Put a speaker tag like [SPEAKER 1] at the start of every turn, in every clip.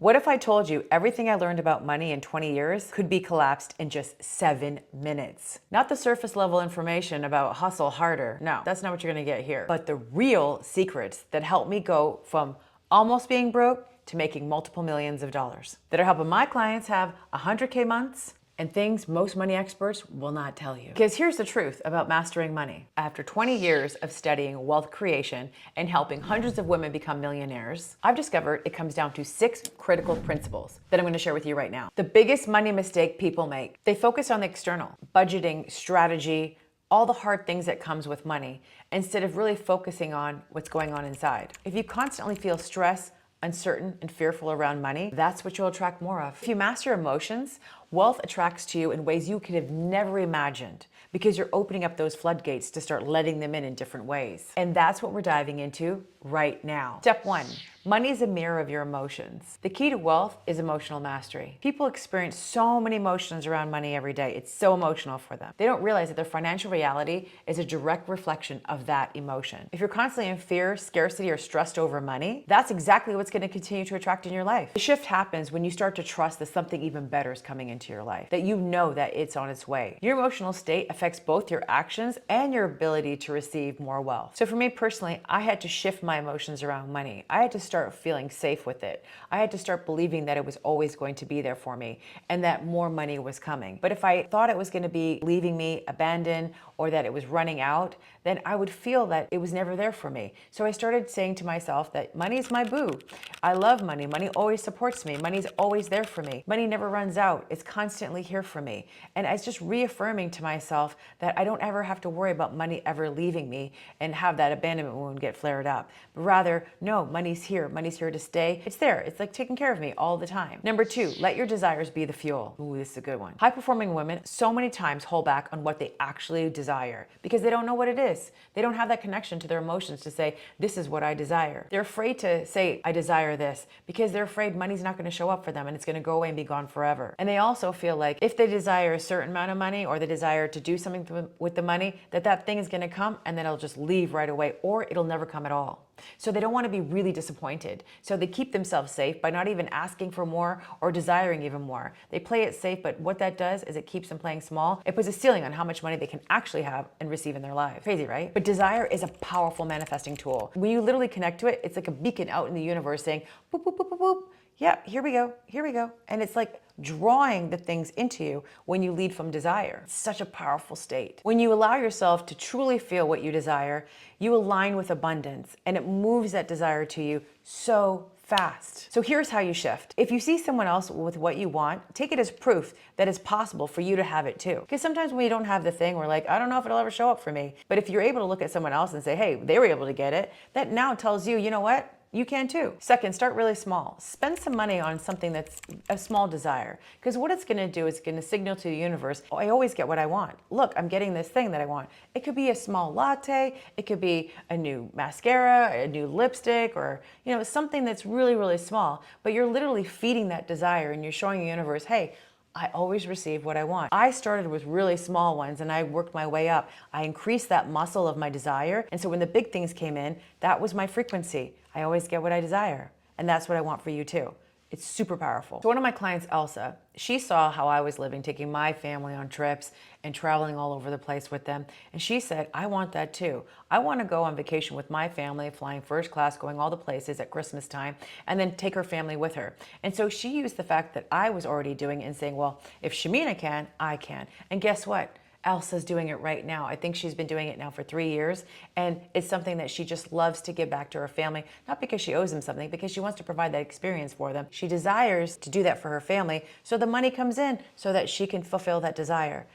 [SPEAKER 1] What if I told you everything I learned about money in 20 years could be collapsed in just 7 minutes? Not the surface level information about hustle harder. No, that's not what you're gonna get here. But the real secrets that helped me go from almost being broke to making multiple millions of dollars, that are helping my clients have 100K months and things most money experts will not tell you. Because here's the truth about mastering money. After 20 years of studying wealth creation and helping hundreds of women become millionaires, I've discovered it comes down to 6 critical principles that I'm going to share with you right now. The biggest money mistake people make: they focus on the external, budgeting, strategy, all the hard things that comes with money, instead of really focusing on what's going on inside. If you constantly feel stress, uncertain, and fearful around money, that's what you'll attract more of. If you master emotions, wealth attracts to you in ways you could have never imagined, because you're opening up those floodgates to start letting them in different ways. And that's what we're diving into right now. Step 1, money is a mirror of your emotions. The key to wealth is emotional mastery. People experience so many emotions around money every day. It's so emotional for them. They don't realize that their financial reality is a direct reflection of that emotion. If you're constantly in fear, scarcity, or stressed over money, that's exactly what's going to continue to attract in your life. The shift happens when you start to trust that something even better is coming into your life, that you know that it's on its way. Your emotional state affects both your actions and your ability to receive more wealth. So for me personally, I had to shift my emotions around money. I had to start feeling safe with it. I had to start believing that it was always going to be there for me and that more money was coming. But if I thought it was going to be leaving me abandoned or that it was running out, then I would feel that it was never there for me. So I started saying to myself that money is my boo. I love money. Money always supports me. Money's always there for me. Money never runs out. It's constantly here for me. And I was just reaffirming to myself that I don't ever have to worry about money ever leaving me and have that abandonment wound get flared up. But rather, no, money's here. Money's here to stay. It's there. It's like taking care of me all the time. Number 2, let your desires be the fuel. Ooh, this is a good one. High-performing women so many times hold back on what they actually desire because they don't know what it is. They don't have that connection to their emotions to say, this is what I desire. They're afraid to say, I desire this, because they're afraid money's not going to show up for them and it's going to go away and be gone forever. And they also feel like if they desire a certain amount of money or they desire to do something with the money, that thing is going to come and then it'll just leave right away, or it'll never come at all. So they don't want to be really disappointed. So they keep themselves safe by not even asking for more or desiring even more. They play it safe, but what that does is it keeps them playing small. It puts a ceiling on how much money they can actually have and receive in their life. Crazy, right? But desire is a powerful manifesting tool. When you literally connect to it, it's like a beacon out in the universe saying, boop, boop, boop, boop, boop. Yeah, here we go, here we go. And it's like drawing the things into you when you lead from desire. It's such a powerful state. When you allow yourself to truly feel what you desire, you align with abundance and it moves that desire to you so fast. So here's how you shift. If you see someone else with what you want, take it as proof that it's possible for you to have it too. Because sometimes when you don't have the thing, we're like, I don't know if it'll ever show up for me. But if you're able to look at someone else and say, hey, they were able to get it, that now tells you, you know what? You can too. Second, start really small. Spend some money on something that's a small desire. Because what it's gonna do is it's gonna signal to the universe, oh, I always get what I want. Look, I'm getting this thing that I want. It could be a small latte, it could be a new mascara, a new lipstick, or something that's really, really small. But you're literally feeding that desire and you're showing the universe, hey, I always receive what I want. I started with really small ones and I worked my way up. I increased that muscle of my desire. And so when the big things came in, that was my frequency. I always get what I desire. And that's what I want for you too. It's super powerful. So one of my clients, Elsa, she saw how I was living, taking my family on trips and traveling all over the place with them. And she said, I want that too. I want to go on vacation with my family, flying first class, going all the places at Christmas time, and then take her family with her. And so she used the fact that I was already doing it and saying, well, if Shamina can, I can. And guess what? Elsa's doing it right now. I think she's been doing it now for 3 years, and it's something that she just loves to give back to her family, not because she owes them something, because she wants to provide that experience for them. She desires to do that for her family, so the money comes in so that she can fulfill that desire.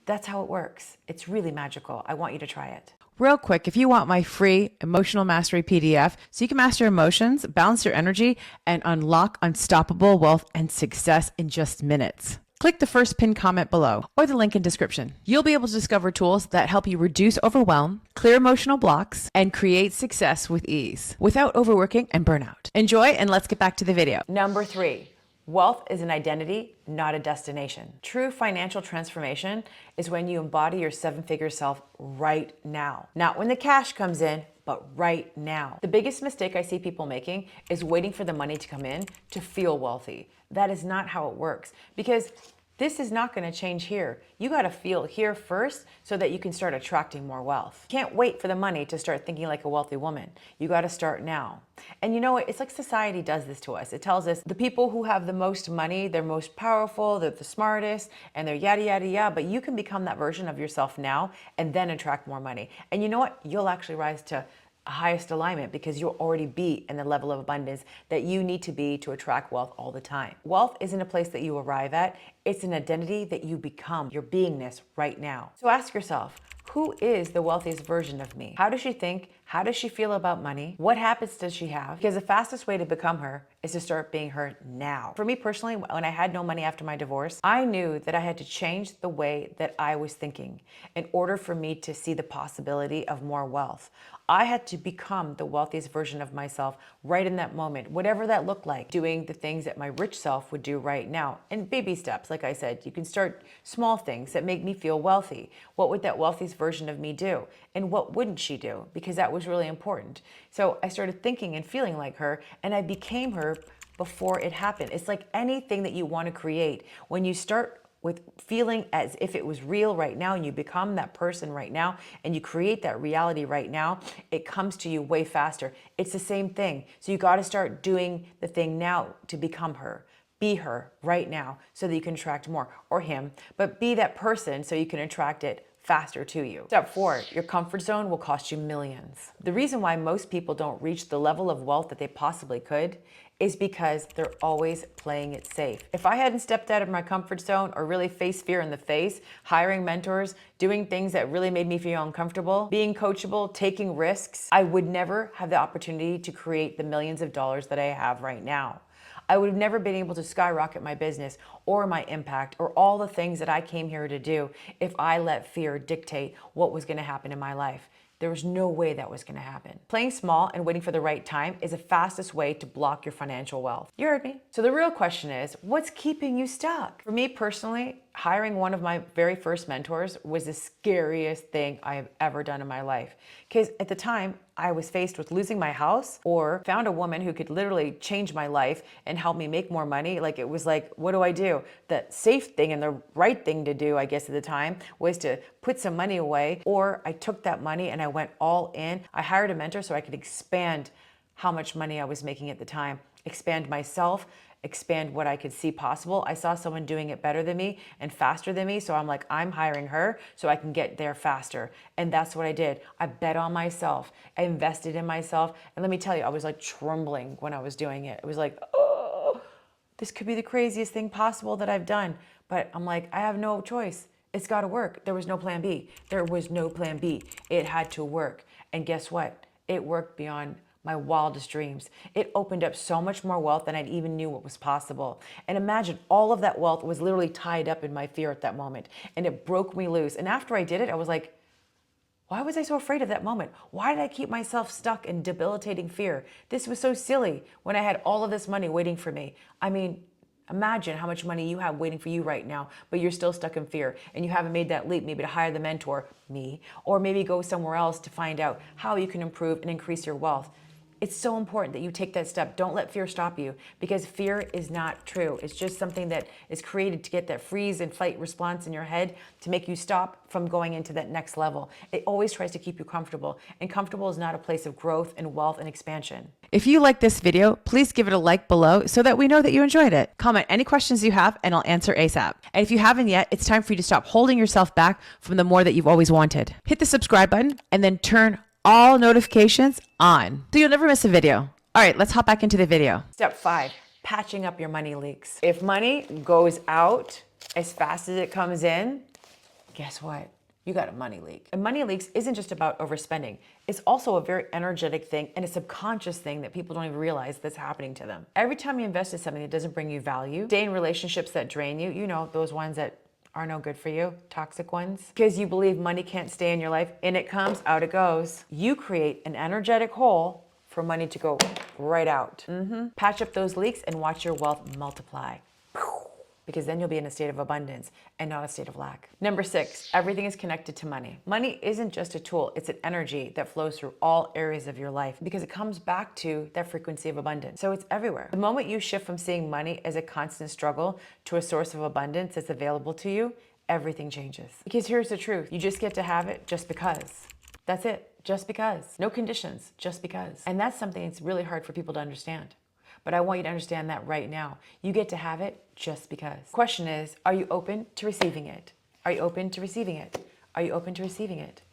[SPEAKER 1] That's how it works. It's really magical. I want you to try it. Real quick, if you want my free emotional mastery PDF so you can master emotions, balance your energy, and unlock unstoppable wealth and success in just minutes, click the first pinned comment below or the link in description. You'll be able to discover tools that help you reduce overwhelm, clear emotional blocks, and create success with ease without overworking and burnout. Enjoy, and let's get back to the video. Number 3, Wealth is an identity, not a destination. True financial transformation is when you embody your seven-figure self right now. Not when the cash comes in, but right now. The biggest mistake I see people making is waiting for the money to come in to feel wealthy. That is not how it works, because this is not going to change here. You got to feel here first so that you can start attracting more wealth. You can't wait for the money to start thinking like a wealthy woman. You got to start now. And you know what? It's like society does this to us. It tells us the people who have the most money, they're most powerful, they're the smartest, and they're yada, yada, yada. But you can become that version of yourself now and then attract more money. And you know what? You'll actually rise to highest alignment because you'll already be in the level of abundance that you need to be to attract wealth all the time. Wealth isn't a place that you arrive at. It's an identity that you become, your beingness right now. So ask yourself, who is the wealthiest version of me? How does she think? How does she feel about money? What habits does she have? Because the fastest way to become her is to start being her now. For me personally, when I had no money after my divorce, I knew that I had to change the way that I was thinking in order for me to see the possibility of more wealth. I had to become the wealthiest version of myself right in that moment, whatever that looked like, doing the things that my rich self would do right now. And baby steps, like I said, you can start small things that make me feel wealthy. What would that wealthiest version of me do? And what wouldn't she do? Because that was really important. So I started thinking and feeling like her, and I became her before it happened. It's like anything that you want to create. When you start with feeling as if it was real right now and you become that person right now and you create that reality right now, it comes to you way faster. It's the same thing. So you got to start doing the thing now to become her. Be her right now so that you can attract more, or him, but be that person so you can attract it faster to you. Step 4, your comfort zone will cost you millions. The reason why most people don't reach the level of wealth that they possibly could is because they're always playing it safe. If I hadn't stepped out of my comfort zone or really faced fear in the face, hiring mentors, doing things that really made me feel uncomfortable, being coachable, taking risks, I would never have the opportunity to create the millions of dollars that I have right now. I would have never been able to skyrocket my business or my impact or all the things that I came here to do if I let fear dictate what was going to happen in my life. There was no way that was going to happen. Playing small and waiting for the right time is the fastest way to block your financial wealth. You heard me. So the real question is, what's keeping you stuck? For me personally, hiring one of my very first mentors was the scariest thing I have ever done in my life. Because at the time, I was faced with losing my house or found a woman who could literally change my life and help me make more money. Like, it was like, what do I do? The safe thing and the right thing to do, I guess at the time, was to put some money away, or I took that money and I went all in. I hired a mentor so I could expand how much money I was making at the time, expand myself, expand what I could see possible. I saw someone doing it better than me and faster than me. So I'm like, I'm hiring her so I can get there faster. And that's what I did. I bet on myself. I invested in myself. And let me tell you, I was like trembling when I was doing it. It was like, oh, this could be the craziest thing possible that I've done. But I'm like, I have no choice. It's got to work. There was no plan B. There was no plan B. It had to work. And guess what? It worked beyond my wildest dreams. It opened up so much more wealth than I even knew what was possible. And imagine, all of that wealth was literally tied up in my fear at that moment. And it broke me loose. And after I did it, I was like, why was I so afraid of that moment? Why did I keep myself stuck in debilitating fear? This was so silly when I had all of this money waiting for me. I mean, imagine how much money you have waiting for you right now, but you're still stuck in fear and you haven't made that leap, maybe to hire the mentor, me, or maybe go somewhere else to find out how you can improve and increase your wealth. It's so important that you take that step. Don't let fear stop you, because fear is not true. It's just something that is created to get that freeze and fight response in your head to make you stop from going into that next level. It always tries to keep you comfortable, and comfortable is not a place of growth and wealth and expansion. If you like this video, please give it a like below so that we know that you enjoyed it. Comment any questions you have and I'll answer ASAP. And if you haven't yet, it's time for you to stop holding yourself back from the more that you've always wanted. Hit the subscribe button and then turn all notifications on so you'll never miss a video. All right, let's hop back into the video. Step 5, patching up your money leaks. If money goes out as fast as it comes in, guess what? You got a money leak. And money leaks isn't just about overspending. It's also a very energetic thing and a subconscious thing that people don't even realize that's happening to them. Every time you invest in something that doesn't bring you value, stay in relationships that drain you, you know, those ones that are no good for you, toxic ones, because you believe money can't stay in your life, in it comes, out it goes. You create an energetic hole for money to go right out. Patch up those leaks and watch your wealth multiply. Because then you'll be in a state of abundance and not a state of lack. Number 6, everything is connected to money. Money isn't just a tool, it's an energy that flows through all areas of your life because it comes back to that frequency of abundance. So it's everywhere. The moment you shift from seeing money as a constant struggle to a source of abundance that's available to you, everything changes. Because here's the truth, you just get to have it just because. That's it, just because. No conditions, just because. And that's something that's really hard for people to understand. But I want you to understand that right now. You get to have it just because. Question is, are you open to receiving it? Are you open to receiving it? Are you open to receiving it?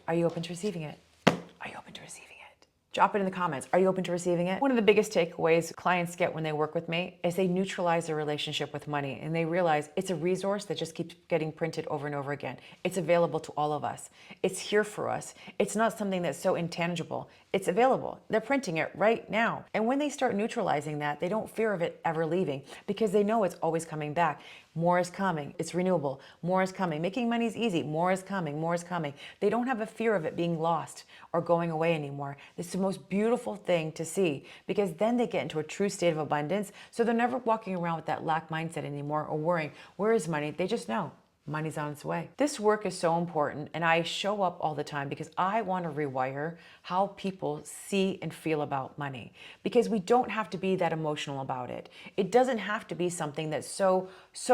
[SPEAKER 1] Are you open to receiving it? Are you open to receiving it? Drop it in the comments. Are you open to receiving it? One of the biggest takeaways clients get when they work with me is they neutralize their relationship with money and they realize it's a resource that just keeps getting printed over and over again. It's available to all of us. It's here for us. It's not something that's so intangible. It's available. They're printing it right now. And when they start neutralizing that, they don't fear of it ever leaving because they know it's always coming back. More is coming. It's renewable. More is coming. Making money is easy. More is coming. More is coming. They don't have a fear of it being lost or going away anymore. It's the most beautiful thing to see because then they get into a true state of abundance. So they're never walking around with that lack mindset anymore or worrying, where is money? They just know. Money's on its way. This work is so important and I show up all the time because I want to rewire how people see and feel about money because we don't have to be that emotional about it. It doesn't have to be something that's so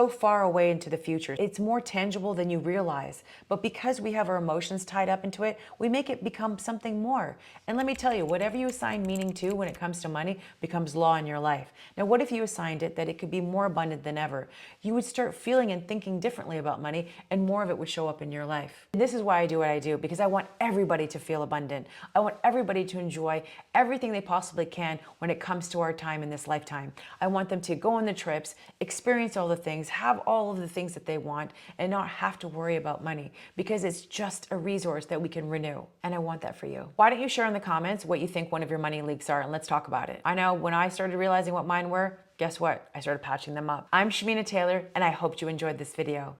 [SPEAKER 1] far away into the future. It's more tangible than you realize. But because we have our emotions tied up into it, we make it become something more. And let me tell you, whatever you assign meaning to when it comes to money becomes law in your life. Now, what if you assigned it that it could be more abundant than ever? You would start feeling and thinking differently about money and more of it would show up in your life. And this is why I do what I do because I want everybody to feel abundant. I want everybody to enjoy everything they possibly can when it comes to our time in this lifetime. I want them to go on the trips, experience all the things, have all of the things that they want and not have to worry about money because it's just a resource that we can renew. And I want that for you. Why don't you share in the comments what you think one of your money leaks are and let's talk about it. I know when I started realizing what mine were, guess what? I started patching them up. I'm Shamina Taylor and I hope you enjoyed this video.